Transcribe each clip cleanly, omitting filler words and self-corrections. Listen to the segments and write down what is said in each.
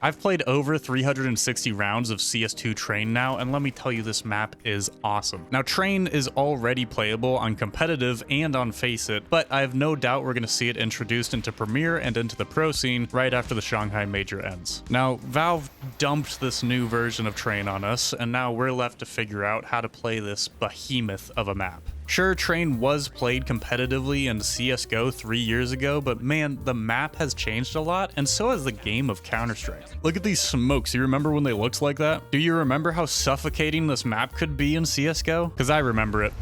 I've played over 360 rounds of CS2 Train now, and let me tell you, this map is awesome. Now, Train is already playable on competitive and on Face It, but I have no doubt we're going to see it introduced into Premier and into the pro scene right after the Shanghai Major ends. Now, Valve dumped this new version of Train on us, and now we're left to figure out how to play this behemoth of a map. Sure, Train was played competitively in CSGO 3 years ago, but man, the map has changed a lot, and so has the game of Counter-Strike. Look at these smokes, you remember when they looked like that? Do you remember how suffocating this map could be in CSGO? Because I remember it.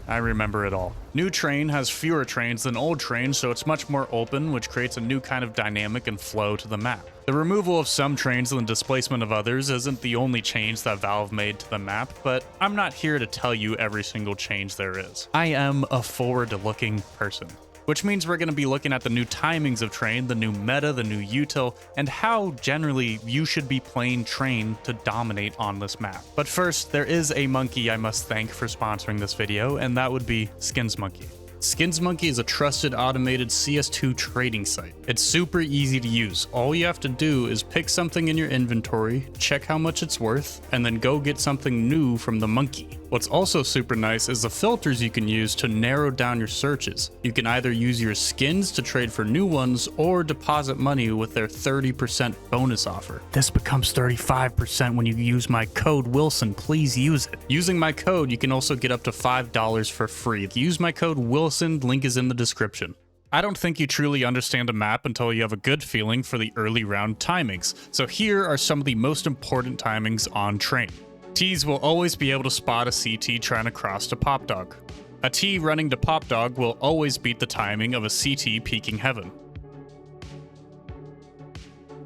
I remember it all. New Train has fewer trains than old Train, so it's much more open, which creates a new kind of dynamic and flow to the map. The removal of some trains and the displacement of others isn't the only change that Valve made to the map, but I'm not here to tell you every single change there is. I am a forward-looking person, which means we're going to be looking at the new timings of Train, the new meta, the new util, and how generally you should be playing Train to dominate on this map. But first, there is a monkey I must thank for sponsoring this video, and that would be Skins Monkey. Skins Monkey is a trusted automated CS2 trading site. It's super easy to use. All you have to do is pick something in your inventory, check how much it's worth, and then go get something new from the monkey. What's also super nice is the filters you can use to narrow down your searches. You can either use your skins to trade for new ones or deposit money with their 30% bonus offer. This becomes 35% when you use my code Wilson. Please use it. Using my code, you can also get up to $5 for free. Use my code Wilson, link is in the description. I don't think you truly understand a map until you have a good feeling for the early round timings. So here are some of the most important timings on Train. Ts will always be able to spot a CT trying to cross to Pop Dog. A T running to Pop Dog will always beat the timing of a CT peeking heaven.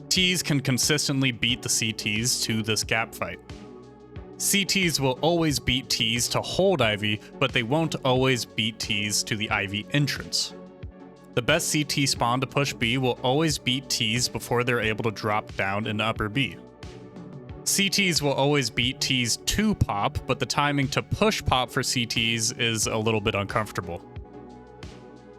Ts can consistently beat the CTs to this gap fight. CTs will always beat Ts to hold Ivy, but they won't always beat Ts to the Ivy entrance. The best CT spawn to push B will always beat Ts before they're able to drop down into upper B. CTs will always beat Ts to pop, but the timing to push pop for CTs is a little bit uncomfortable.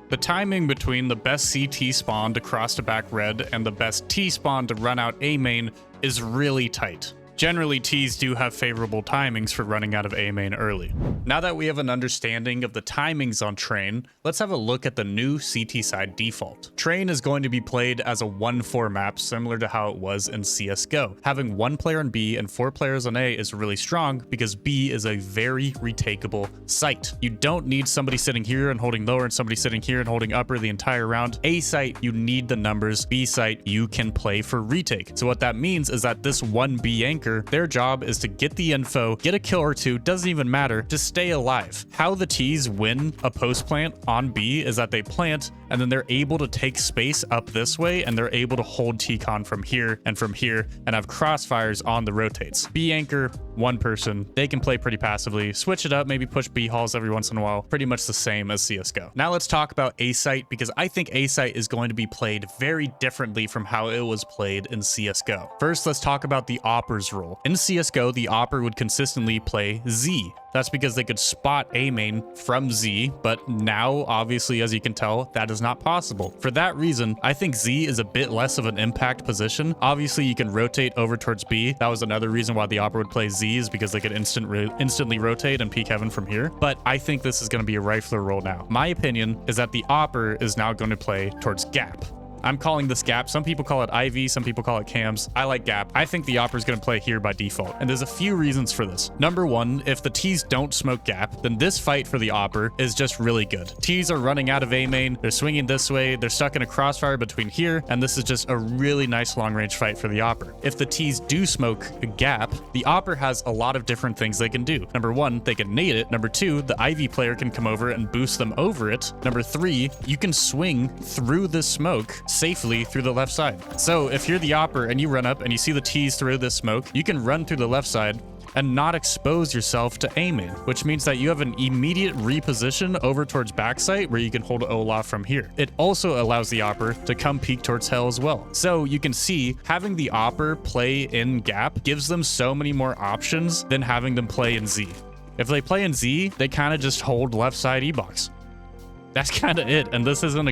The timing between the best CT spawn to cross to back red and the best T spawn to run out A main is really tight. Generally, Ts do have favorable timings for running out of A main early. Now that we have an understanding of the timings on Train, let's have a look at the new CT side default. Train is going to be played as a 1-4 map, similar to how it was in CSGO. Having 1 player on B and 4 players on A is really strong because B is a very retakeable site. You don't need somebody sitting here and holding lower and somebody sitting here and holding upper the entire round. A site, you need the numbers. B site, you can play for retake. So what that means is that this 1B anchor, their job is to get the info, get a kill or two, doesn't even matter, to stay alive. How the Ts win a post plant on B is that they plant and then they're able to take space up this way and they're able to hold T-Con from here and have crossfires on the rotates. B anchor, 1 person, they can play pretty passively, switch it up, maybe push B halls every once in a while, pretty much the same as CSGO. Now let's talk about A site, because I think A site is going to be played very differently from how it was played in CSGO. First, let's talk about the Oppers role. In CSGO, the Opper would consistently play Z. That's because they could spot A main from Z, but now, obviously, as you can tell, that is not possible. For that reason, I think Z is a bit less of an impact position. Obviously, you can rotate over towards B. That was another reason why the Opper would play Z, is because they could instantly rotate and peek heaven from here. But I think this is going to be a rifler role now. My opinion is that the Opper is now going to play towards gap. I'm calling this gap. Some people call it IV, some people call it cams. I like gap. I think the Opper is going to play here by default, and there's a few reasons for this. Number one, if the Ts don't smoke gap, then this fight for the Opper is just really good. Ts are running out of A main, they're swinging this way, they're stuck in a crossfire between here, and this is just a really nice long-range fight for the Opper. If the Ts do smoke a gap, the Opper has a lot of different things they can do. Number one, they can nade it. Number two, the IV player can come over and boost them over it. Number three, you can swing through this smoke safely through the left side. So if you're the Opper and you run up and you see the Ts through this smoke, you can run through the left side and not expose yourself to A main, which means that you have an immediate reposition over towards backside where you can hold Olaf from here. It also allows the Opper to come peek towards hell as well. So you can see having the Opper play in gap gives them so many more options than having them play in Z. If they play in Z, they kind of just hold left side E-box. That's kind of it. And this isn't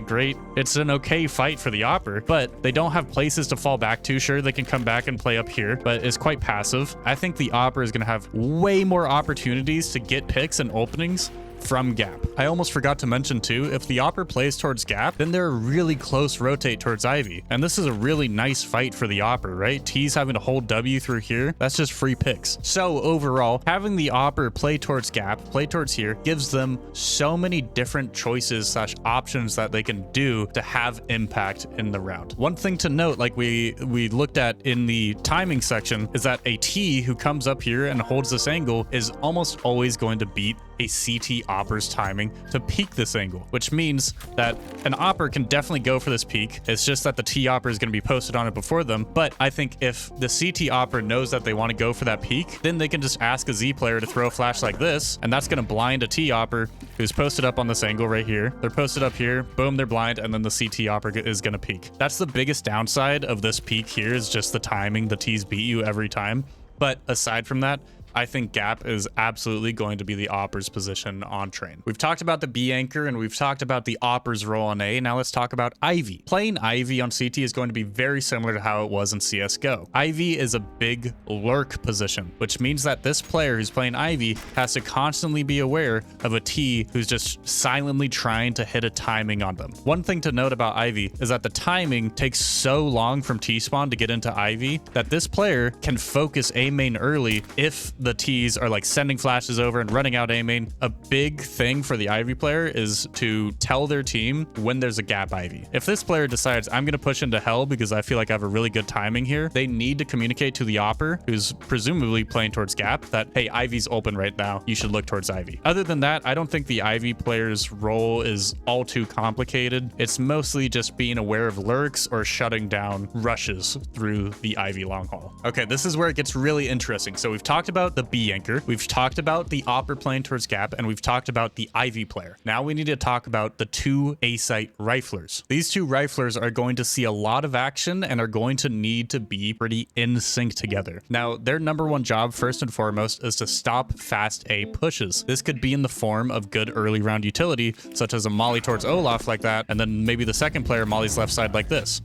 it's an okay fight for the Opper, but they don't have places to fall back to. Sure, they can come back and play up here, but it's quite passive. I think the Opper is going to have way more opportunities to get picks and openings from gap. I almost forgot to mention too, if the Opper plays towards gap, then they're a really close rotate towards Ivy. And this is a really nice fight for the Opper, right? T's having to hold W through here. That's just free picks. So overall, having the Opper play towards gap, play towards here, gives them so many different choices / options that they can do to have impact in the round. One thing to note, like we looked at in the timing section, is that a T who comes up here and holds this angle is almost always going to beat a CT Opper's timing to peak this angle, which means that an Opper can definitely go for this peak. It's just that the T Opper is going to be posted on it before them. But I think if the CT Opper knows that they want to go for that peak, then they can just ask a Z player to throw a flash like this, and that's going to blind a T Opper who's posted up on this angle right here. They're posted up here, boom, they're blind, and then the CT Opper is going to peak. That's the biggest downside of this peak here, is just the timing. The T's beat you every time. But aside from that, I think gap is absolutely going to be the Opper's position on train. We've talked about the B anchor and we've talked about the Opper's role on A. Now let's talk about Ivy. Playing Ivy on CT is going to be very similar to how it was in CSGO. Ivy is a big lurk position, which means that this player who's playing Ivy has to constantly be aware of a T who's just silently trying to hit a timing on them. One thing to note about Ivy is that the timing takes so long from T-spawn to get into Ivy that this player can focus A main early if the T's are like sending flashes over and running out A main. A big thing for the Ivy player is to tell their team when there's a gap Ivy. If this player decides, I'm going to push into hell because I feel like I have a really good timing here, they need to communicate to the Opper, who's presumably playing towards gap, that, hey, Ivy's open right now. You should look towards Ivy. Other than that, I don't think the Ivy player's role is all too complicated. It's mostly just being aware of lurks or shutting down rushes through the Ivy long haul. Okay, this is where it gets really interesting. So we've talked about the B anchor, we've talked about the Opper playing towards gap, and we've talked about the Ivy player. Now we need to talk about the two A-site riflers. These two riflers are going to see a lot of action and are going to need to be pretty in sync together. Now, their number one job, first and foremost, is to stop fast A pushes. This could be in the form of good early round utility, such as a molly towards Olaf like that, and then maybe the second player mollies left side like this.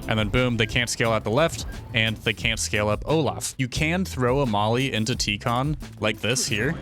And then boom, they can't scale out the left and they can't scale up Olaf. You can throw a molly into T-con like this here,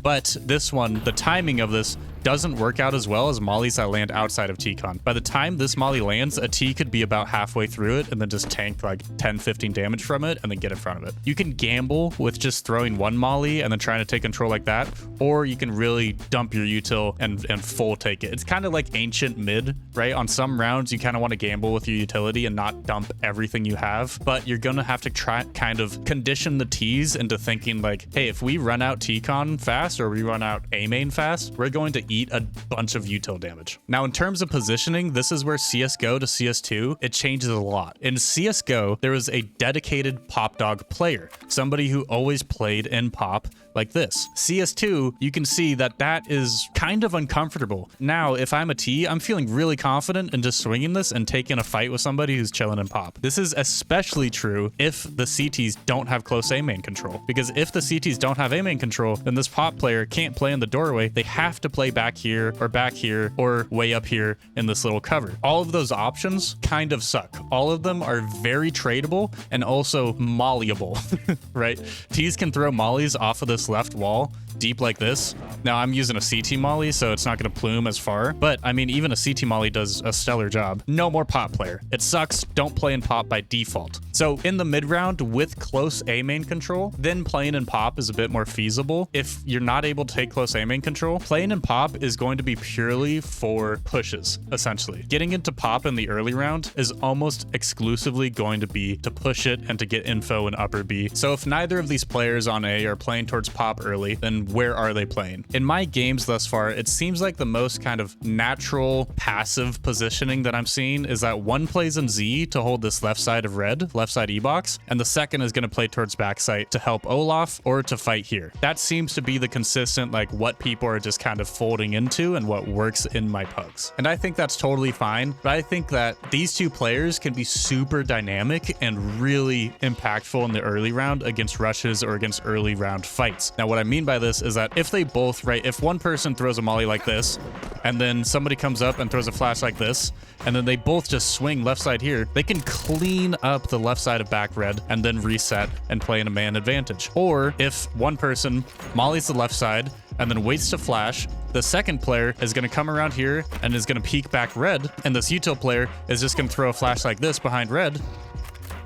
but this one, the timing of this doesn't work out as well as mollies that land outside of T-con. By the time this molly lands, a T could be about halfway through it and then just tank like 10-15 damage from it and then get in front of it. You can gamble with just throwing one molly and then trying to take control like that, or you can really dump your util and full take it. It's kind of like ancient mid, right? On some rounds, you kind of want to gamble with your utility and not dump everything you have, but you're gonna have to try kind of condition the T's into thinking like, hey, if we run out T-con fast or we run out A main fast, we're going to eat a bunch of util damage. Now, in terms of positioning, this is where CSGO to CS2, it changes a lot. In CSGO, there was a dedicated pop dog player, somebody who always played in pop like this. CS2, you can see that that is kind of uncomfortable. Now, if I'm a T, I'm feeling really confident in just swinging this and taking a fight with somebody who's chilling in pop. This is especially true if the CTs don't have close A main control, because if the CTs don't have A main control, then this pop player can't play in the doorway. They have to play back here or way up here in this little cover. All of those options kind of suck. All of them are very tradable and also mollyable, right? T's can throw mollies off of this left wall deep like this. Now I'm using a CT molly, so it's not going to plume as far, but I mean, even a CT molly does a stellar job. No more pop player. It sucks. Don't play in pop by default. So in the mid round with close A main control, then playing in pop is a bit more feasible. If you're not able to take close A main control, playing in pop is going to be purely for pushes, essentially. Getting into pop in the early round is almost exclusively going to be to push it and to get info in upper B. So if neither of these players on A are playing towards pop early, then where are they playing? In my games thus far, it seems like the most kind of natural passive positioning that I'm seeing is that one plays in Z to hold this left side of red, left side E-box, and the second is going to play towards backside to help Olaf or to fight here. That seems to be the consistent, like what people are just kind of folding into and what works in my pugs. And I think that's totally fine, but I think that these two players can be super dynamic and really impactful in the early round against rushes or against early round fight. distance. Now, what I mean by this is that if they both, right, if one person throws a molly like this, and then somebody comes up and throws a flash like this, and then they both just swing left side here, they can clean up the left side of back red and then reset and play in a man advantage. Or if one person mollies the left side and then waits to flash, the second player is going to come around here and is going to peek back red, and this util player is just going to throw a flash like this behind red,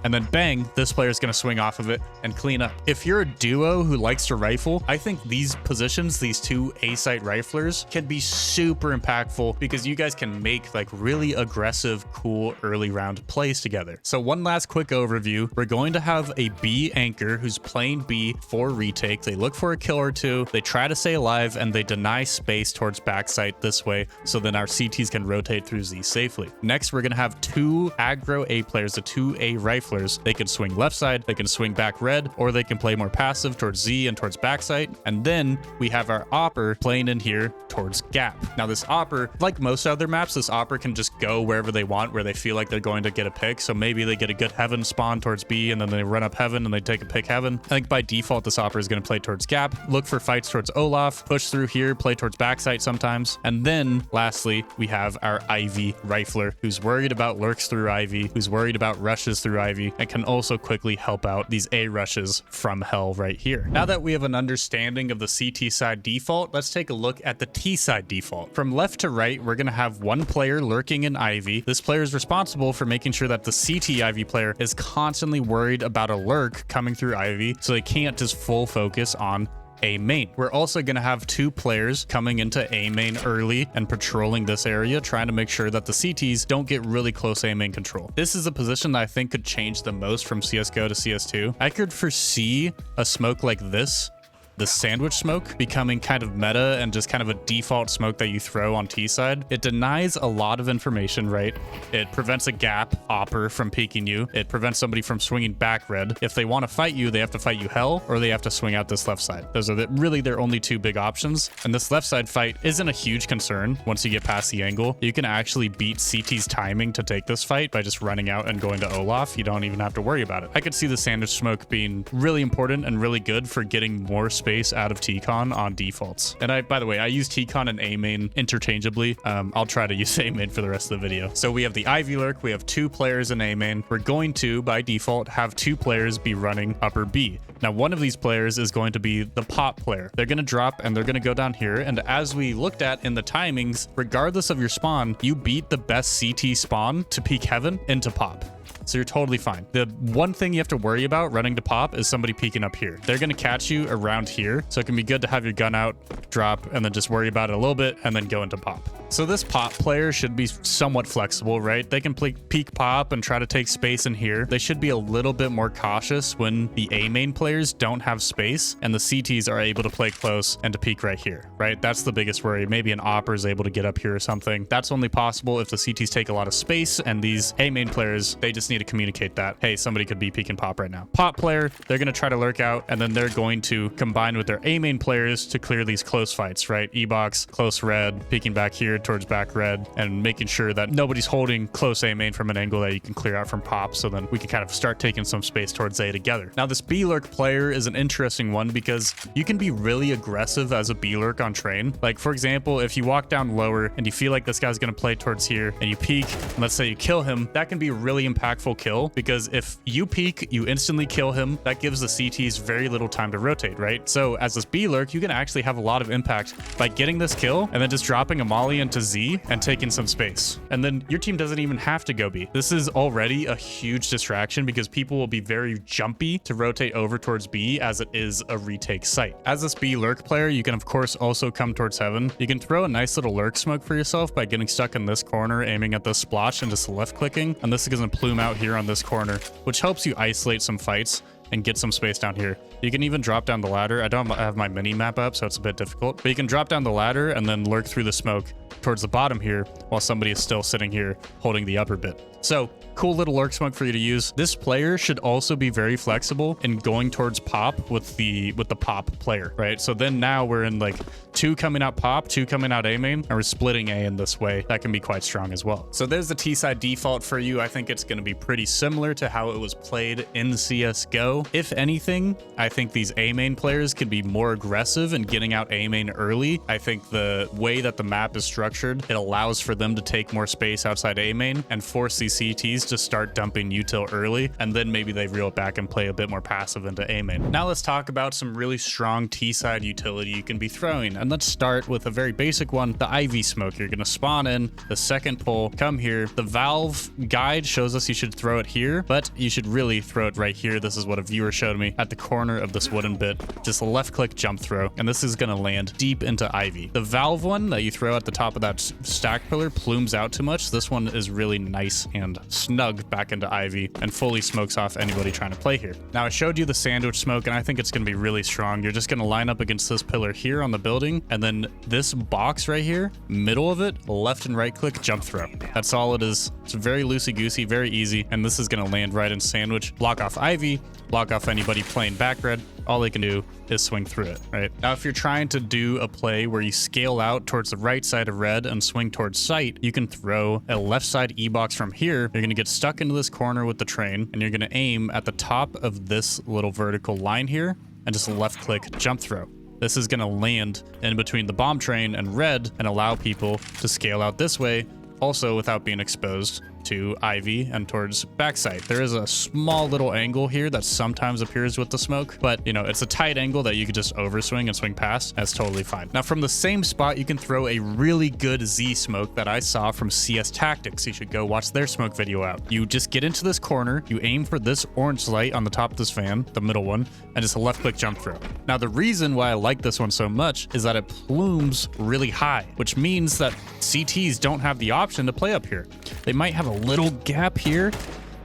and then bang, this player is going to swing off of it and clean up. If you're a duo who likes to rifle, I think these positions, these two A-site riflers, can be super impactful because you guys can make like really aggressive, cool early round plays together. So one last quick overview. We're going to have a B anchor who's playing B for retake. They look for a kill or two, they try to stay alive, and they deny space towards backside this way, so then our CTs can rotate through Z safely. Next, we're going to have two aggro A players, the two A riflers. They can swing left side, they can swing back red, or they can play more passive towards Z and towards backside. And then we have our opper playing in here towards gap. Now this opper, like most other maps, this opper can just go wherever they want, where they feel like they're going to get a pick. So maybe they get a good heaven spawn towards B, and then they run up heaven and they take a pick heaven. I think by default, this opper is going to play towards gap, look for fights towards Olaf, push through here, play towards backside sometimes. And then lastly, we have our Ivy rifler, who's worried about lurks through Ivy, who's worried about rushes through Ivy, and can also quickly help out these A rushes from hell right here. Now that we have an understanding of the CT side default, let's take a look at the T side default. From left to right, we're going to have one player lurking in Ivy. This player is responsible for making sure that the CT Ivy player is constantly worried about a lurk coming through Ivy, so they can't just full focus on A main. We're also going to have two players coming into A main early and patrolling this area, trying to make sure that the CTs don't get really close A main control. This is a position that I think could change the most from CSGO to CS2. I could foresee a smoke like this, the sandwich smoke, becoming kind of meta and just kind of a default smoke that you throw on T side. It denies a lot of information, right? It prevents a gap opper from peeking you. It prevents somebody from swinging back red. If they want to fight you, they have to fight you hell, or they have to swing out this left side. Those are really their only two big options. And this left side fight isn't a huge concern once you get past the angle. You can actually beat CT's timing to take this fight by just running out and going to Olaf. You don't even have to worry about it. I could see the sandwich smoke being really important and really good for getting more space out of T-Con on defaults. And by the way, I use T-Con and A main interchangeably. I'll try to use A main for the rest of the video. So we have the Ivy lurk, we have two players in A main. We're going to, by default, have two players be running upper B. Now, one of these players is going to be the pop player. They're going to drop and they're going to go down here. And as we looked at in the timings, regardless of your spawn, you beat the best CT spawn to peek heaven into pop. So you're totally fine. The one thing you have to worry about running to pop is somebody peeking up here. They're going to catch you around here. So it can be good to have your gun out, drop, and then just worry about it a little bit and then go into pop. So this pop player should be somewhat flexible, right? They can play peek pop and try to take space in here. They should be a little bit more cautious when the A main players don't have space and the CTs are able to play close and to peek right here, right? That's the biggest worry. Maybe an opper is able to get up here or something. That's only possible if the CTs take a lot of space, and these A main players, they just need to communicate that, hey, somebody could be peek and pop right now. Pop player, they're going to try to lurk out, and then they're going to combine with their A main players to clear these close fights, right? E-box, close red, peeking back here towards back red, and making sure that nobody's holding close A main from an angle that you can clear out from pop, so then we can kind of start taking some space towards A together. Now, this B lurk player is an interesting one because you can be really aggressive as a B lurk on train. Like, for example, if you walk down lower and you feel like this guy's going to play towards here and you peek, and let's say you kill him, that can be a really impactful kill, because if you peek, you instantly kill him. That gives the CTs very little time to rotate, right? So as this B lurk, you can actually have a lot of impact by getting this kill and then just dropping a molly into Z and taking some space. And then your team doesn't even have to go B. This is already a huge distraction because people will be very jumpy to rotate over towards B as it is a retake site. As this B lurk player, you can of course also come towards heaven. You can throw a nice little lurk smoke for yourself by getting stuck in this corner, aiming at the splotch and just left clicking. And this is going to plume out here on this corner, which helps you isolate some fights and get some space down here. You can even drop down the ladder. I don't have my mini map up, so it's a bit difficult, but you can drop down the ladder and then lurk through the smoke towards the bottom here while somebody is still sitting here holding the upper bit. So Cool little lurk smoke for you to use. This player should also be very flexible in going towards pop with the pop player, right? So then now we're in like 2 coming out pop, 2 coming out A main, and we're splitting A in this way. That can be quite strong as well. So there's the T side default for you. I think it's going to be pretty similar to how it was played in CSGO. If anything, I think these A main players could be more aggressive in getting out A main early. I think the way that the map is structured, it allows for them to take more space outside A main and force these CTs to start dumping util early, and then maybe they reel it back and play a bit more passive into A main. Now let's talk about some really strong T side utility you can be throwing, and let's start with a very basic one, the Ivy smoke. You're gonna spawn in the second pull, come here. The Valve guide shows us you should throw it here, but you should really throw it right here. This is what a viewer showed me at the corner of this wooden bit. Just a left click jump throw, and this is gonna land deep into Ivy. The Valve one that you throw at the top of that stack pillar plumes out too much. This one is really nice and snug back into Ivy and fully smokes off anybody trying to play here. Now I showed you the sandwich smoke, and I think it's gonna be really strong. You're just gonna line up against this pillar here on the building, and then this box right here, middle of it, left and right click, jump throw. That's all it is. It's very loosey-goosey, very easy, and this is gonna land right in sandwich, block off Ivy, block off anybody playing back red. All they can do is swing through it, right? Now, if you're trying to do a play where you scale out towards the right side of red and swing towards sight, you can throw a left side E-box from here. You're gonna get stuck into this corner with the train, and you're gonna aim at the top of this little vertical line here, and just left click jump throw. This is gonna land in between the bomb train and red and allow people to scale out this way, also without being exposed to Ivy and towards backside. There is a small little angle here that sometimes appears with the smoke, but you know, it's a tight angle that you could just overswing and swing past. That's totally fine. Now from the same spot, you can throw a really good Z smoke that I saw from CS Tactics. You should go watch their smoke video out. You just get into this corner, you aim for this orange light on the top of this fan, the middle one, and just a left click jump throw. Now the reason why I like this one so much is that it plumes really high, which means that CTs don't have the option to play up here. They might have a little gap here,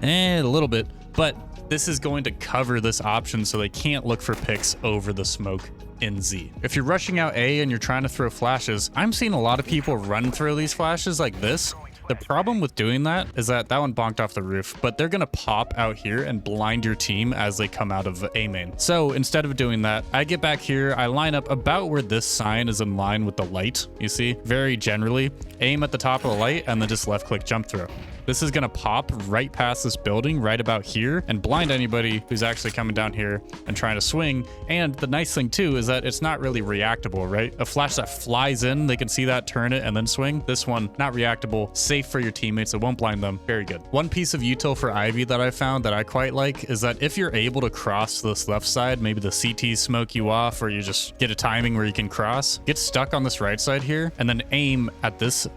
a little bit, but this is going to cover this option so they can't look for picks over the smoke in Z. If you're rushing out A and you're trying to throw flashes, I'm seeing a lot of people run through these flashes like this. The problem with doing that is that one bonked off the roof, but they're gonna pop out here and blind your team as they come out of A main. So instead of doing that, I get back here, I line up about where this sign is in line with the light, you see, very generally, aim at the top of the light, and then just left click jump throw. This is gonna pop right past this building right about here and blind anybody who's actually coming down here and trying to swing. And the nice thing too is that it's not really reactable, right? A flash that flies in, they can see that, turn it, and then swing. This one, not reactable, safe for your teammates, it won't blind them. Very good. One piece of util for Ivy that I found that I quite like is that if you're able to cross this left side, maybe the CTs smoke you off, or you just get a timing where you can cross, get stuck on this right side here, and then aim at this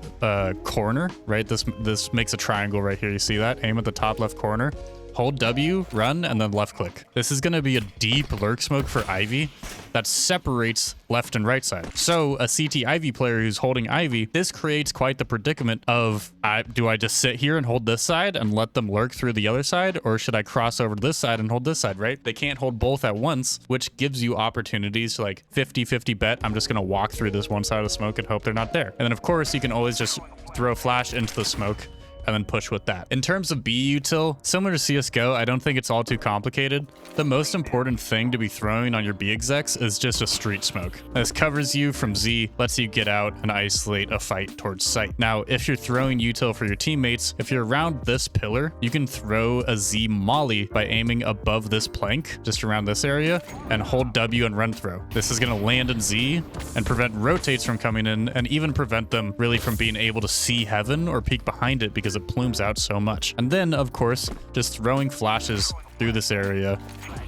corner, right? This makes a triangle right here. You see that? Aim at the top left corner. Hold W, run, and then left click. This is going to be a deep lurk smoke for Ivy that separates left and right side. So a CT Ivy player who's holding Ivy, this creates quite the predicament of, do I just sit here and hold this side and let them lurk through the other side? Or should I cross over to this side and hold this side, right? They can't hold both at once, which gives you opportunities to like 50-50 bet. I'm just going to walk through this one side of the smoke and hope they're not there. And then of course you can always just throw a flash into the smoke and then push with that. In terms of B util, similar to CSGO, I don't think it's all too complicated. The most important thing to be throwing on your B execs is just a street smoke. This covers you from Z, lets you get out and isolate a fight towards sight. Now, if you're throwing util for your teammates, if you're around this pillar, you can throw a Z molly by aiming above this plank, just around this area, and hold W and run throw. This is gonna land in Z and prevent rotates from coming in, and even prevent them really from being able to see heaven or peek behind it because it plumes out so much. And then, of course, just throwing flashes through this area.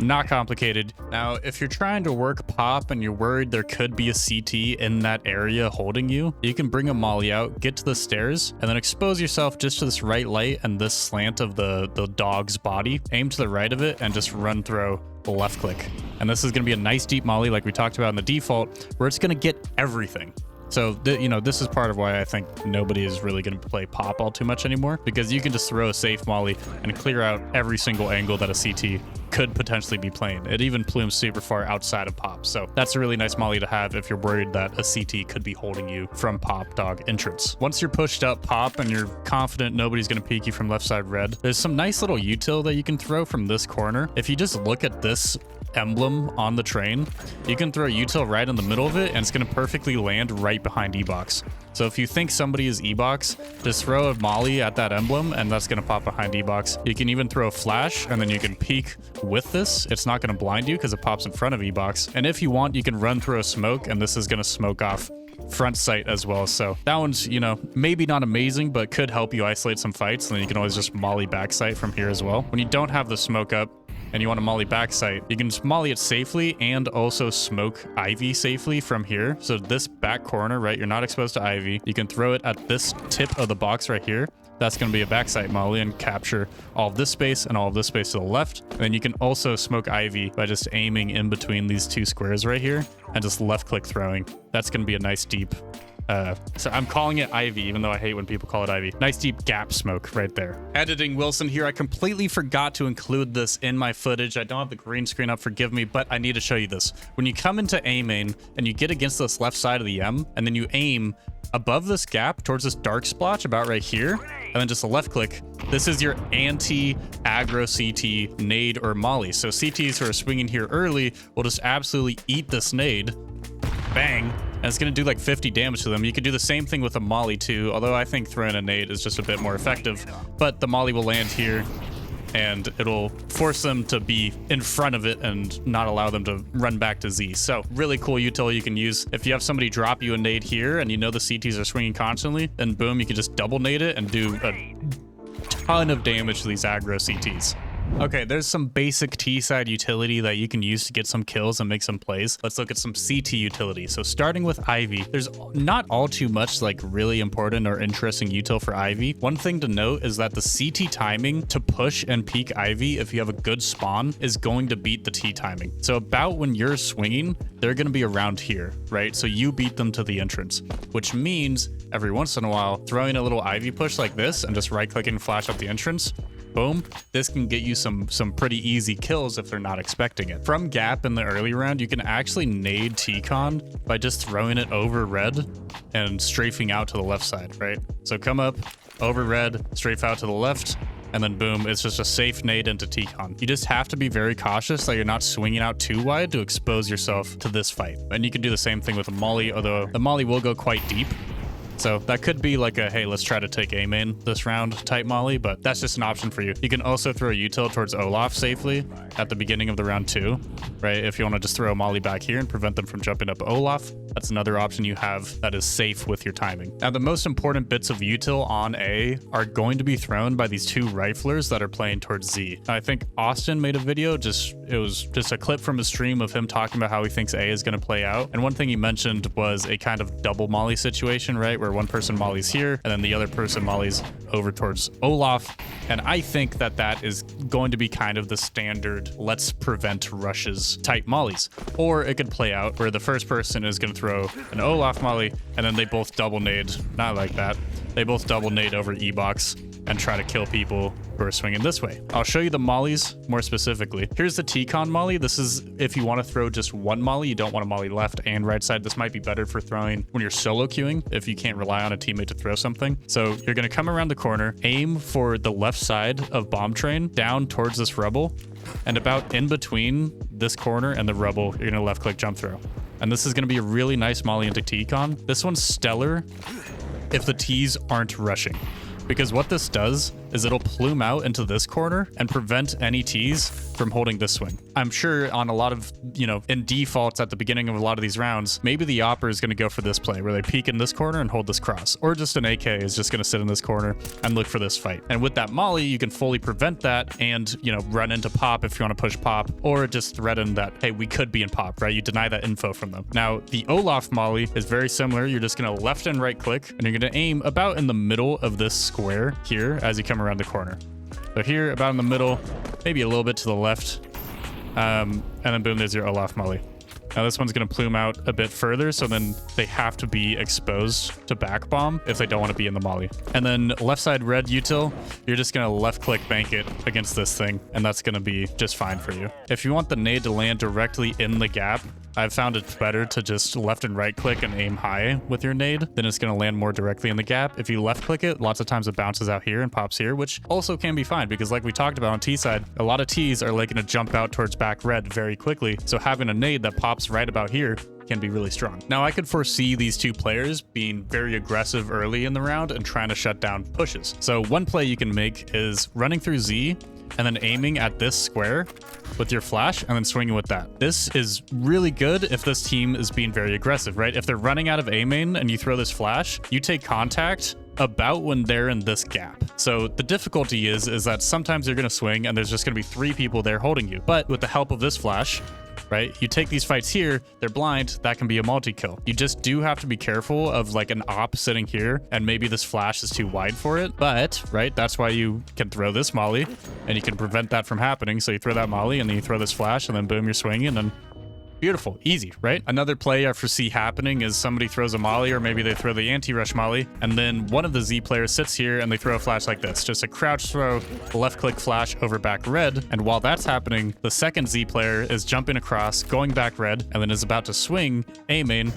Not complicated. Now, if you're trying to work pop and you're worried there could be a CT in that area holding you, you can bring a molly out, get to the stairs, and then expose yourself just to this right light and this slant of the dog's body. Aim to the right of it and just run throw the left click. And this is going to be a nice deep molly like we talked about in the default, where it's going to get everything. So, you know, this is part of why I think nobody is really going to play pop all too much anymore, because you can just throw a safe molly and clear out every single angle that a CT could potentially be playing. It even plumes super far outside of pop. So that's a really nice molly to have if you're worried that a CT could be holding you from pop dog entrance. Once you're pushed up pop and you're confident nobody's going to peek you from left side red, there's some nice little util that you can throw from this corner. If you just look at this emblem on the train, you can throw a util right in the middle of it and it's going to perfectly land right behind E-Box. So if you think somebody is E-Box, just throw a molly at that emblem and that's going to pop behind E-Box. You can even throw a flash and then you can peek with this. It's not going to blind you because it pops in front of E-Box. And if you want, you can run through a smoke and this is going to smoke off front sight as well. So that one's, you know, maybe not amazing, but could help you isolate some fights. And then you can always just molly back sight from here as well. When you don't have the smoke up, and you want to molly back sight, you can just molly it safely and also smoke Ivy safely from here. So this back corner, right, you're not exposed to Ivy. You can throw it at this tip of the box right here. That's going to be a backside molly and capture all of this space and all of this space to the left. And then you can also smoke Ivy by just aiming in between these two squares right here and just left click throwing. That's going to be a nice deep so I'm calling it Ivy, even though I hate when people call it Ivy. Nice deep gap smoke right there. Editing Wilson here. I completely forgot to include this in my footage. I don't have the green screen up, forgive me, but I need to show you this. When you come into A main and you get against this left side of the M, and then you aim above this gap towards this dark splotch about right here, and then just a left click, this is your anti-aggro CT nade or molly. So CTs who are swinging here early will just absolutely eat this nade. Bang. And it's going to do like 50 damage to them. You could do the same thing with a molly too, although I think throwing a nade is just a bit more effective. But the molly will land here and it'll force them to be in front of it and not allow them to run back to Z. So really cool util you can use. If you have somebody drop you a nade here and you know the CTs are swinging constantly, then boom, you can just double nade it and do a ton of damage to these aggro CTs. Okay, there's some basic T-side utility that you can use to get some kills and make some plays. Let's look at some CT utility. So starting with Ivy, there's not all too much like really important or interesting util for Ivy. One thing to note is that the CT timing to push and peek Ivy, if you have a good spawn, is going to beat the T timing. So about when you're swinging, they're going to be around here, right? So you beat them to the entrance, which means every once in a while, throwing a little Ivy push like this and just right-clicking flash up the entrance, boom, this can get you some pretty easy kills if they're not expecting it. From gap in the early round, you can actually nade T-Con by just throwing it over red and strafing out to the left side, right? So come up, over red, strafe out to the left, and then boom, it's just a safe nade into T-Con. You just have to be very cautious that you're not swinging out too wide to expose yourself to this fight. And you can do the same thing with a molly, although the molly will go quite deep. So that could be like a, hey, let's try to take A main this round type molly, but that's just an option for you. You can also throw a util towards Olaf safely at the beginning of the round too, right? If you want to just throw a molly back here and prevent them from jumping up Olaf, that's another option you have that is safe with your timing. Now, the most important bits of util on A are going to be thrown by these two riflers that are playing towards Z. I think Austin made a video, it was just a clip from a stream of him talking about how he thinks A is going to play out. And one thing he mentioned was a kind of double molly situation, right? Where one person mollies here and then the other person mollies over towards Olaf. And I think that that is going to be kind of the standard let's prevent rushes type mollies. Or it could play out where the first person is going to throw an Olaf molly and then they both double nade, not like that. They both double nade over E-Box and try to kill people who are swinging this way. I'll show you the mollies more specifically. Here's the T-Con molly. This is if you want to throw just one molly, you don't want to molly left and right side. This might be better for throwing when you're solo queuing if you can't rely on a teammate to throw something. So you're going to come around the corner, aim for the left side of bomb train down towards this rubble, and about in between this corner and the rubble, you're going to left click jump throw. And this is going to be a really nice molly into T-Con. This one's stellar if the T's aren't rushing. Because what this does is it'll plume out into this corner and prevent any T's from holding this swing. I'm sure on a lot of, in defaults at the beginning of a lot of these rounds, maybe the Opper is going to go for this play where they peek in this corner and hold this cross. Or just an AK is just going to sit in this corner and look for this fight. And with that molly, you can fully prevent that and, run into pop if you want to push pop, or just threaten that, hey, we could be in pop, right? You deny that info from them. Now, the Olaf molly is very similar. You're just going to left and right click, and you're going to aim about in the middle of this square here as you come around the corner. So here, about in the middle, maybe a little bit to the left, and then boom, there's your Olaf molly. Now this one's going to plume out a bit further, so then they have to be exposed to back bomb if they don't want to be in the molly. And then left side red util, you're just going to left click bank it against this thing, and that's going to be just fine for you. If you want the nade to land directly in the gap, I've found it's better to just left and right click and aim high with your nade, then it's going to land more directly in the gap. If you left click it, lots of times it bounces out here and pops here, which also can be fine because like we talked about on T side, a lot of Ts are like going to jump out towards back red very quickly. So having a nade that pops right about here can be really strong. Now I could foresee these two players being very aggressive early in the round and trying to shut down pushes. So one play you can make is running through Z and then aiming at this square with your flash and then swinging with that. This is really good if this team is being very aggressive, right? If they're running out of A main and you throw this flash, you take contact about when they're in this gap. So the difficulty is that sometimes you're going to swing and there's just going to be 3 people there holding you. But with the help of this flash, right? You take these fights here, they're blind, that can be a multi-kill. You just do have to be careful of like an op sitting here and maybe this flash is too wide for it. But, right, that's why you can throw this molly and you can prevent that from happening. So you throw that molly and then you throw this flash and then boom, you're swinging and then beautiful, easy, right? Another play I foresee happening is somebody throws a molly or maybe they throw the anti-rush molly and then one of the Z players sits here and they throw a flash like this, just a crouch throw, left click flash over back red. And while that's happening, the second Z player is jumping across, going back red, and then is about to swing A main.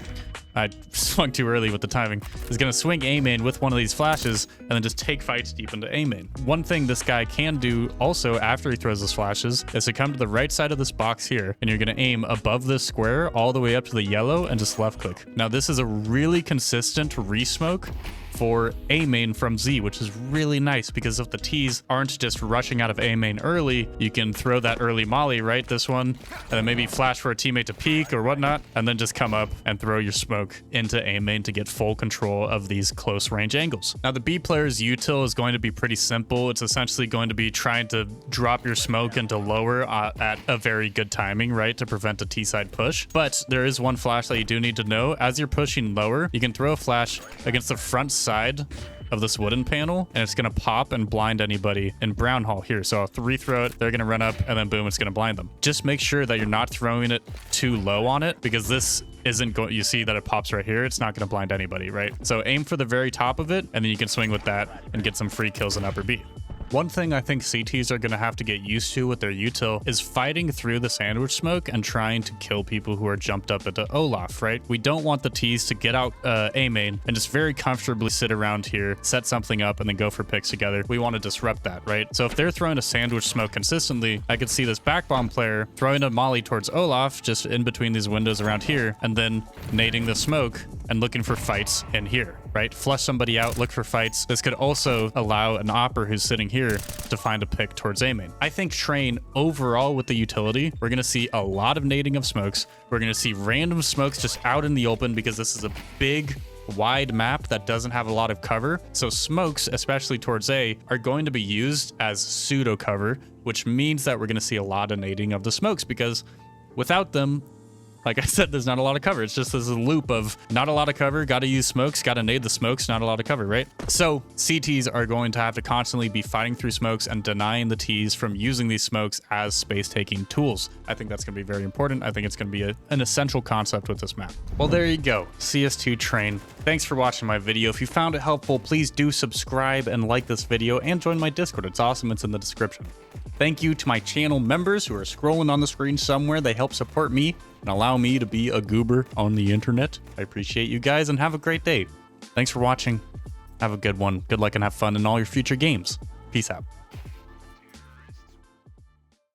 I swung too early with the timing. Is going to swing A main with one of these flashes and then just take fights deep into A main. One thing this guy can do also after he throws his flashes is to come to the right side of this box here and you're going to aim above this square all the way up to the yellow and just left click. Now this is a really consistent re-smoke for A main from Z, which is really nice because if the Ts aren't just rushing out of A main early, you can throw that early molly, right? This one, and then maybe flash for a teammate to peek or whatnot, and then just come up and throw your smoke into A main to get full control of these close range angles. Now the B player's util is going to be pretty simple. It's essentially going to be trying to drop your smoke into lower at a very good timing, right? To prevent a T side push. But there is one flash that you do need to know. As you're pushing lower, you can throw a flash against the front side of this wooden panel and it's going to pop and blind anybody in brown hall here. So I'll throw it, they're going to run up and then boom, it's going to blind them. Just make sure that you're not throwing it too low on it because this isn't going, you see that it pops right here, it's not going to blind anybody, right? So aim for the very top of it and then you can swing with that and get some free kills in upper B. One thing I think CTs are going to have to get used to with their util is fighting through the sandwich smoke and trying to kill people who are jumped up into Olaf, right? We don't want the Ts to get out A main and just very comfortably sit around here, set something up, and then go for picks together. We want to disrupt that, right? So if they're throwing a sandwich smoke consistently, I could see this back bomb player throwing a molly towards Olaf just in between these windows around here, and then nading the smoke and looking for fights in here, right? Flush somebody out, look for fights. This could also allow an opper who's sitting here to find a pick towards A main. I think Train overall with the utility, we're going to see a lot of nading of smokes. We're going to see random smokes just out in the open because this is a big, wide map that doesn't have a lot of cover. So smokes, especially towards A, are going to be used as pseudo cover, which means that we're going to see a lot of nading of the smokes because without them, like I said, there's not a lot of cover. It's just this loop of not a lot of cover, got to use smokes, got to nade the smokes, not a lot of cover, right? So CTs are going to have to constantly be fighting through smokes and denying the Ts from using these smokes as space-taking tools. I think that's going to be very important. I think it's going to be an essential concept with this map. Well, there you go. CS2 Train. Thanks for watching my video. If you found it helpful, please do subscribe and like this video and join my Discord. It's awesome. It's in the description. Thank you to my channel members who are scrolling on the screen somewhere. They help support me and allow me to be a goober on the internet. I appreciate you guys and have a great day. Thanks for watching. Have a good one. Good luck and have fun in all your future games. Peace out.